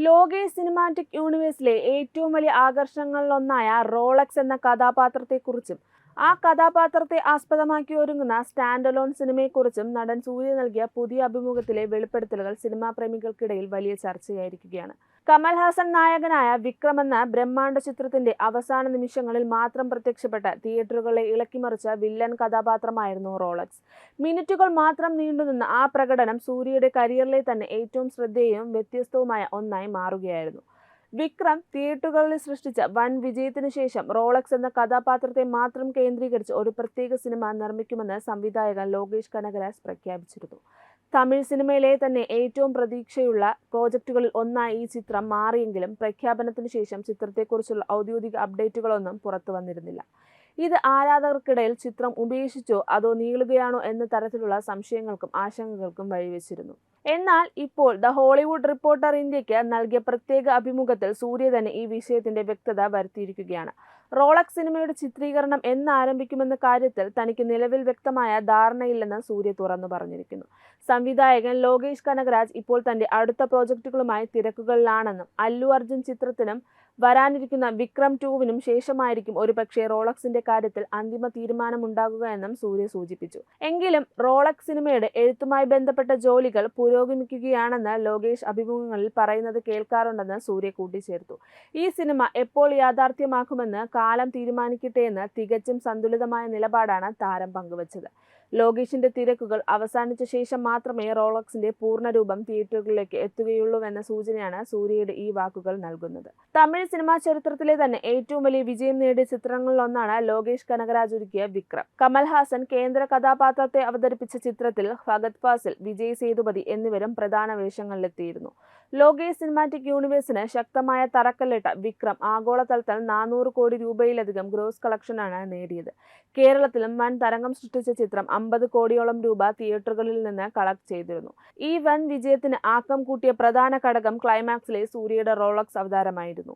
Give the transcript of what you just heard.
Lokesh cinematic യൂണിവേഴ്സിലെ ഏറ്റവും വലിയ ആകർഷണങ്ങളിലൊന്നായ Rolex എന്ന കഥാപാത്രത്തെക്കുറിച്ചും ആ കഥാപാത്രത്തെ ആസ്പദമാക്കി ഒരുങ്ങുന്ന സ്റ്റാൻഡ് അലോൺ സിനിമയെക്കുറിച്ചും നടൻ സൂര്യ നൽകിയ പുതിയ അഭിമുഖത്തിലെ വെളിപ്പെടുത്തലുകൾ സിനിമാ പ്രേമികൾക്കിടയിൽ വലിയ ചർച്ചയായിരിക്കുകയാണ്. കമൽഹാസൻ നായകനായ വിക്രം എന്ന ബ്രഹ്മാണ്ഡ ചിത്രത്തിന്റെ അവസാന നിമിഷങ്ങളിൽ മാത്രം പ്രത്യക്ഷപ്പെട്ട തിയേറ്ററുകളെ ഇളക്കിമറിച്ച വില്ലൻ കഥാപാത്രമായിരുന്നു റോളക്സ്. മിനിറ്റുകൾ മാത്രം നീണ്ടുനിന്ന ആ പ്രകടനം സൂര്യയുടെ കരിയറിലെ തന്നെ ഏറ്റവും ശ്രദ്ധേയവും വ്യത്യസ്തവുമായ ഒന്നായി മാറുകയായിരുന്നു. വിക്രം തിയേറ്ററുകളിൽ സൃഷ്ടിച്ച വൻ വിജയത്തിനു ശേഷം റോളക്സ് എന്ന കഥാപാത്രത്തെ മാത്രം കേന്ദ്രീകരിച്ച് ഒരു പ്രത്യേക സിനിമ നിർമ്മിക്കുമെന്ന് സംവിധായകൻ ലോകേഷ് കനകരാജ് പ്രഖ്യാപിച്ചിരുന്നു. തമിഴ് സിനിമയിലെ തന്നെ ഏറ്റവും പ്രതീക്ഷയുള്ള പ്രോജക്റ്റുകളിൽ ഒന്നായി ഈ ചിത്രം മാറിയെങ്കിലും പ്രഖ്യാപനത്തിനു ശേഷം ചിത്രത്തെക്കുറിച്ചുള്ള ഔദ്യോഗിക അപ്ഡേറ്റുകളൊന്നും പുറത്തു വന്നിരുന്നില്ല. ഇത് ആരാധകർക്കിടയിൽ ചിത്രം ഉപേക്ഷിച്ചോ അതോ നീളുകയാണോ എന്ന തരത്തിലുള്ള സംശയങ്ങൾക്കും ആശങ്കകൾക്കും വഴിവെച്ചിരുന്നു. എന്നാൽ ഇപ്പോൾ ദ ഹോളിവുഡ് റിപ്പോർട്ടർ ഇന്ത്യക്ക് നൽകിയ പ്രത്യേക അഭിമുഖത്തിൽ സൂര്യ തന്നെ ഈ വിഷയത്തിന്റെ വ്യക്തത വരുത്തിയിരിക്കുകയാണ്. റോളക്സ് സിനിമയുടെ ചിത്രീകരണം എന്ന് ആരംഭിക്കുമെന്ന കാര്യത്തിൽ തനിക്ക് നിലവിൽ വ്യക്തമായ ധാരണയില്ലെന്ന് സൂര്യ തുറന്നു പറഞ്ഞിരിക്കുന്നു. സംവിധായകൻ ലോകേഷ് കനകരാജ് ഇപ്പോൾ തന്റെ അടുത്ത പ്രോജക്റ്റുകളുമായി തിരക്കുകളിലാണെന്നും അല്ലു അർജുൻ ചിത്രത്തിനും വരാനിരിക്കുന്ന വിക്രം 2-വിനും ശേഷമായിരിക്കും ഒരുപക്ഷെ റോളക്സിന്റെ കാര്യത്തിൽ അന്തിമ തീരുമാനമുണ്ടാകുക എന്നും സൂര്യ സൂചിപ്പിച്ചു. എങ്കിലും റോളക്സ് സിനിമയുടെ എഴുത്തുമായി ബന്ധപ്പെട്ട ജോലികൾ പുരോഗമിക്കുകയാണെന്ന് ലോകേഷ് അഭിമുഖങ്ങളിൽ പറയുന്നത് കേൾക്കാറുണ്ടെന്ന് സൂര്യ കൂട്ടിച്ചേർത്തു. ഈ സിനിമ എപ്പോൾ യാഥാർത്ഥ്യമാക്കുമെന്ന് കാലം തീരുമാനിക്കട്ടെ എന്ന് തികച്ചും സന്തുലിതമായ നിലപാടാണ് താരം പങ്കുവച്ചത്. ലോകേഷിന്റെ തിരക്കുകൾ അവസാനിച്ച ശേഷം മാത്രമേ റോളക്സിന്റെ പൂർണ്ണരൂപം തിയേറ്ററുകളിലേക്ക് എത്തുകയുള്ളൂവെന്ന സൂചനയാണ് സൂര്യയുടെ ഈ വാക്കുകൾ നൽകുന്നത്. തമിഴ് സിനിമാ ചരിത്രത്തിലെ തന്നെ ഏറ്റവും വലിയ വിജയം നേടിയ ചിത്രങ്ങളിലൊന്നാണ് ലോകേഷ് കനകരാജ് ഒരുക്കിയ വിക്രം. കമൽഹാസൻ കേന്ദ്ര കഥാപാത്രത്തെ അവതരിപ്പിച്ച ചിത്രത്തിൽ ഫഹദ് ഫാസിൽ, വിജയ് സേതുപതി എന്നിവരും പ്രധാന വേഷങ്ങളിലെത്തിയിരുന്നു. ലോകേഷ് സിനിമാറ്റിക് യൂണിവേഴ്സിന് ശക്തമായ തറക്കല്ലിട്ട വിക്രം ആഗോളതലത്തിൽ 400 കോടി രൂപയിലധികം ഗ്രോസ് കളക്ഷനാണ് നേടിയത്. കേരളത്തിലും വൻ തരംഗം സൃഷ്ടിച്ച ചിത്രം 50 കോടിയോളം രൂപ തിയേറ്ററുകളിൽ നിന്ന് കളക്ട് ചെയ്തിരുന്നു. ഈ വൻ വിജയത്തിന് ആക്കം കൂട്ടിയ പ്രധാന ഘടകം ക്ലൈമാക്സിലെ സൂര്യയുടെ റോളക്സ് അവതാരമായിരുന്നു.